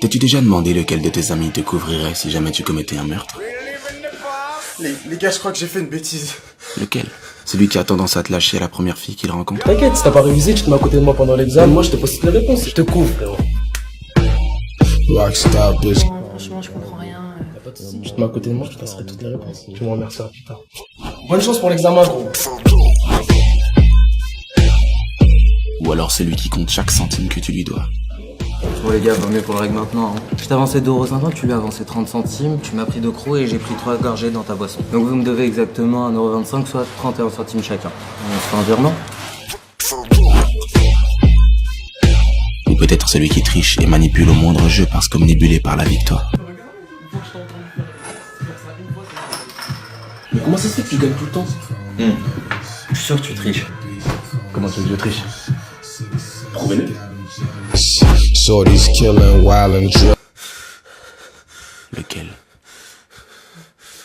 T'es-tu déjà demandé lequel de tes amis te couvrirait si jamais tu commettais un meurtre? Les gars, je crois que j'ai fait une bêtise. Lequel? Celui qui a tendance à te lâcher à la première fille qu'il rencontre? T'inquiète, si t'as pas révisé, tu te mets à côté de moi pendant l'examen, moi je te pose toutes les réponses, je te couvre, frérot. Rockstar bitch. Non, franchement, je comprends rien. Y'a pas de soucis, tu te mets à côté de moi, je te passerai toutes les réponses. Tu me remercieras plus tard. Bonne chance pour l'examen, gros. Ou alors celui qui compte chaque centime que tu lui dois? Bon les gars, vaut mieux qu'on le règle maintenant. Hein. Je t'ai avancé 2,50€, tu lui as avancé 30 centimes, tu m'as pris 2 crocs et j'ai pris 3 gorgées dans ta boisson. Donc vous me devez exactement 1,25€, soit 31 centimes chacun. On se fait un virement? Ou peut-être celui qui triche et manipule au moindre jeu parce qu'omnibulé par la victoire. Mais comment ça se fait que tu gagnes tout le temps? Je suis sûr que tu triches. Comment tu veux que je triche? Prouvez-le. Shorty's killing, wild and drunk. Lequel?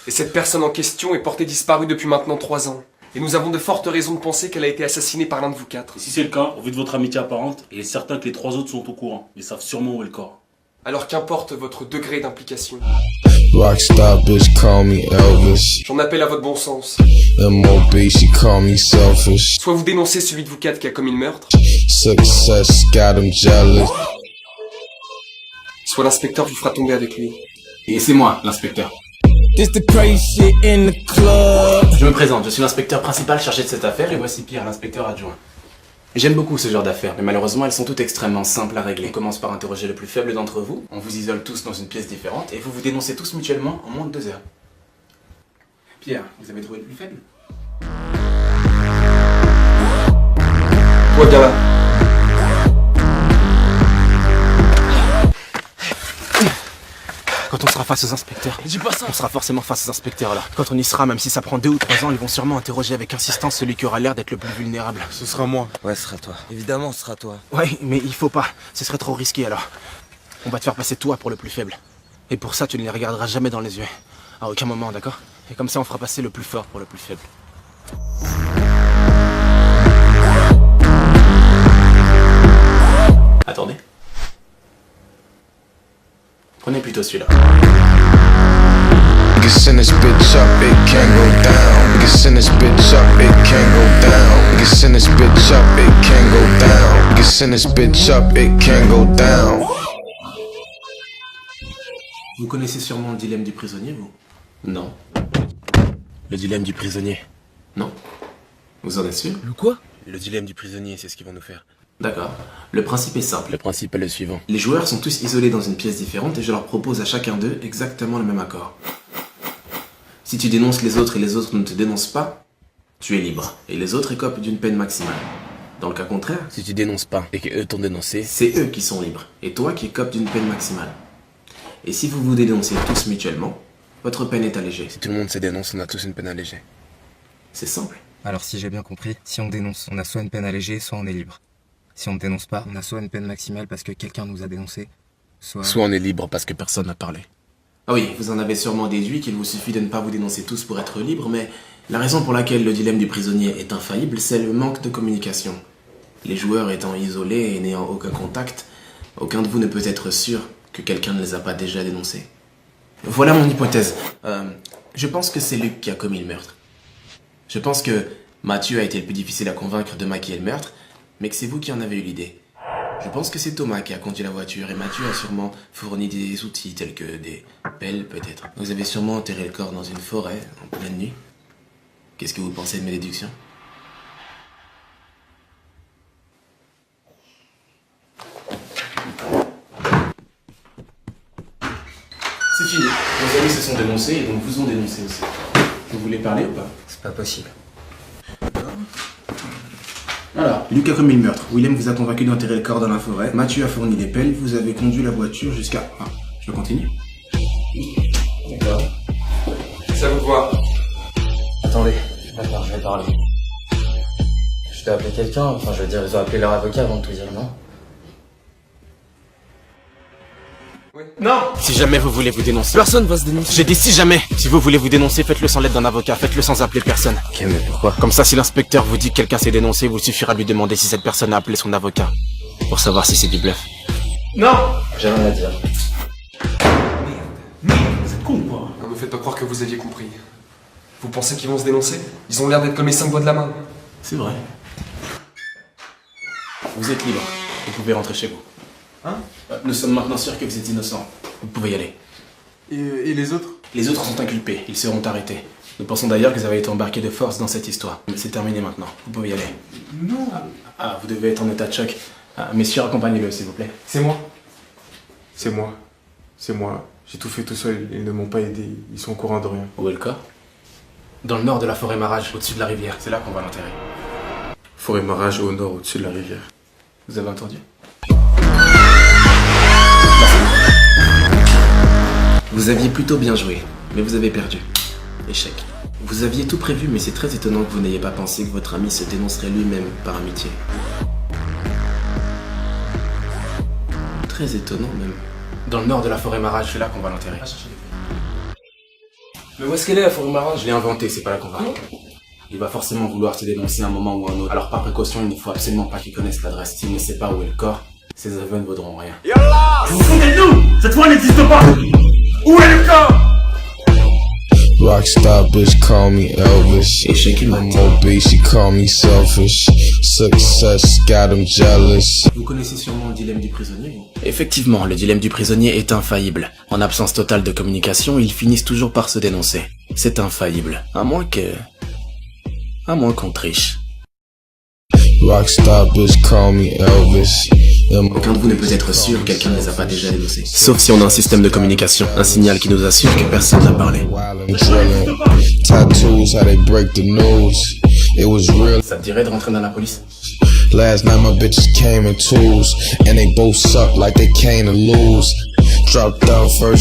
Et cette personne en question est portée disparue depuis maintenant 3 ans. Et nous avons de fortes raisons de penser qu'elle a été assassinée par l'un de vous 4. Et si c'est le cas, au vu de votre amitié apparente, il est certain que les 3 autres sont au courant, mais savent sûrement où est le corps. Alors qu'importe votre degré d'implication. Rockstar bitch, call me Elvis. J'en appelle à votre bon sens. MOB, she call me selfish. Soit vous dénoncez celui de vous 4 qui a commis le meurtre, Success got him jealous. soit l'inspecteur vous fera tomber avec lui. Et c'est moi, l'inspecteur. This the crazy shit in the club. Je me présente, je suis l'inspecteur principal chargé de cette affaire et voici Pierre, l'inspecteur adjoint. J'aime beaucoup ce genre d'affaires, mais malheureusement elles sont toutes extrêmement simples à régler. On commence par interroger le plus faible d'entre vous, on vous isole tous dans une pièce différente et vous vous dénoncez tous mutuellement en moins de 2 heures. Pierre, vous avez trouvé le plus faible? Toi bien là. Quand on sera face aux inspecteurs, on sera forcément face aux inspecteurs là. Quand on y sera, même si ça prend 2 ou 3 ans, ils vont sûrement interroger avec insistance celui qui aura l'air d'être le plus vulnérable. Ce sera moi. Ouais, ce sera toi. Évidemment, ce sera toi. Ouais, mais il faut pas, ce serait trop risqué alors. On va te faire passer toi pour le plus faible. Et pour ça, tu ne les regarderas jamais dans les yeux. À aucun moment, d'accord? Et comme ça, on fera passer le plus fort pour le plus faible. Attendez. Prenez plutôt celui-là. Niggas send this bitch up, it can't go down. Niggas send this bitch up, it can't go down. Niggas send this bitch up, it can't go down. Niggas send this bitch up, it can't go down. Vous connaissez sûrement le dilemme du prisonnier, vous? Non. Le dilemme du prisonnier? Non. Vous en êtes sûr? Le quoi? Le dilemme du prisonnier, c'est ce qu'ils vont nous faire. D'accord. Le principe est simple. Le principe est le suivant. Les joueurs sont tous isolés dans une pièce différente et je leur propose à chacun d'eux exactement le même accord. Si tu dénonces les autres et les autres ne te dénoncent pas, tu es libre. Et les autres écopent d'une peine maximale. Dans le cas contraire, si tu dénonces pas et qu'eux t'ont dénoncé, c'est eux qui sont libres. Et toi qui écopes d'une peine maximale. Et si vous vous dénoncez tous mutuellement, votre peine est allégée. Si tout le monde se dénonce, on a tous une peine allégée. C'est simple. Alors si j'ai bien compris, si on dénonce, on a soit une peine allégée, soit on est libre. Si on ne dénonce pas, on a soit une peine maximale parce que quelqu'un nous a dénoncé, soit on est libre parce que personne n'a parlé. Ah oui, vous en avez sûrement déduit qu'il vous suffit de ne pas vous dénoncer tous pour être libre, mais la raison pour laquelle le dilemme du prisonnier est infaillible, c'est le manque de communication. Les joueurs étant isolés et n'ayant aucun contact, aucun de vous ne peut être sûr que quelqu'un ne les a pas déjà dénoncés. Voilà mon hypothèse. Je pense que c'est Luc qui a commis le meurtre. Je pense que Mathieu a été le plus difficile à convaincre de maquiller le meurtre, mais que c'est vous qui en avez eu l'idée. Je pense que c'est Thomas qui a conduit la voiture et Mathieu a sûrement fourni des outils tels que des pelles peut-être. Vous avez sûrement enterré le corps dans une forêt en pleine nuit. Qu'est-ce que vous pensez de mes déductions? C'est fini. Vos amis se sont dénoncés et donc vous ont dénoncé aussi. Vous voulez parler ou pas? c'est pas possible. Alors, Luc a commis le meurtre. Willem vous a convaincu d'enterrer le corps dans la forêt. Mathieu a fourni les pelles. Vous avez conduit la voiture jusqu'à... Ah, je continue. D'accord. Ça vous voit. Attendez, d'accord, je vais parler. Je dois appeler quelqu'un, enfin je veux dire, ils ont appelé leur avocat avant de tout dire, non? Non! Si jamais vous voulez vous dénoncer... Personne va se dénoncer. J'ai dit si jamais! Si vous voulez vous dénoncer, faites-le sans l'aide d'un avocat, faites-le sans appeler personne. Ok, mais pourquoi? Comme ça, si l'inspecteur vous dit que quelqu'un s'est dénoncé, vous suffira de lui demander si cette personne a appelé son avocat. pour savoir si c'est du bluff. Non. J'ai rien à dire. C'est con ou quoi? Ne me faites pas croire que vous aviez compris. Vous pensez qu'ils vont se dénoncer? Ils ont l'air d'être comme les 5 doigts de la main. C'est vrai. Vous êtes libre. Vous pouvez rentrer chez vous. Hein? Nous sommes maintenant sûrs que vous êtes innocent. Vous pouvez y aller. Et les autres? Les autres sont inculpés. Ils seront arrêtés. Nous pensons d'ailleurs que vous avez été embarqués de force dans cette histoire. Mais c'est terminé maintenant. Vous pouvez y aller. Non. Ah, vous devez être en état de choc. Ah, messieurs, accompagnez-le, s'il vous plaît. C'est moi. C'est moi. C'est moi. J'ai tout fait tout seul. Ils ne m'ont pas aidé. Ils sont au courant de rien. Où est le corps? Dans le nord de la forêt Marage, au-dessus de la rivière. C'est là qu'on va l'enterrer. Forêt Marage au nord, au-dessus de la rivière. Vous avez entendu? Vous aviez plutôt bien joué, mais vous avez perdu. Échec. Vous aviez tout prévu, mais c'est très étonnant que vous n'ayez pas pensé que votre ami se dénoncerait lui-même par amitié. Très étonnant même. Dans le nord de la forêt Marage, c'est là qu'on va l'enterrer. Mais où est-ce qu'elle est, la forêt Marage? Je l'ai inventée, c'est pas là qu'on va. Il va forcément vouloir se dénoncer à un moment ou à un autre. Alors par précaution, il ne faut absolument pas qu'il connaisse l'adresse. S'il ne sait pas où est le corps, ses aveux ne vaudront rien. Vous vous foutez de nous? Cette fois elle n'existe pas. Où est le corps? Rockstar bitch call me Elvis. Échec et mat. I'm obese, she call me selfish. Success got him jealous. Vous connaissez sûrement le dilemme du prisonnier, vous? Effectivement, le dilemme du prisonnier est infaillible. En absence totale de communication, ils finissent toujours par se dénoncer. C'est infaillible. À moins qu'on triche. Rockstar bitch call me Elvis. Aucun de vous ne peut être sûr que quelqu'un ne les a pas déjà dénoncés. Sauf si on a un système de communication, un signal qui nous assure que personne n'a parlé. Tattoos, how they break the news. It was real. Ça te dirait de rentrer dans la police? Last night my bitches came in twos, and they both suck like they came to lose. Dropped down first.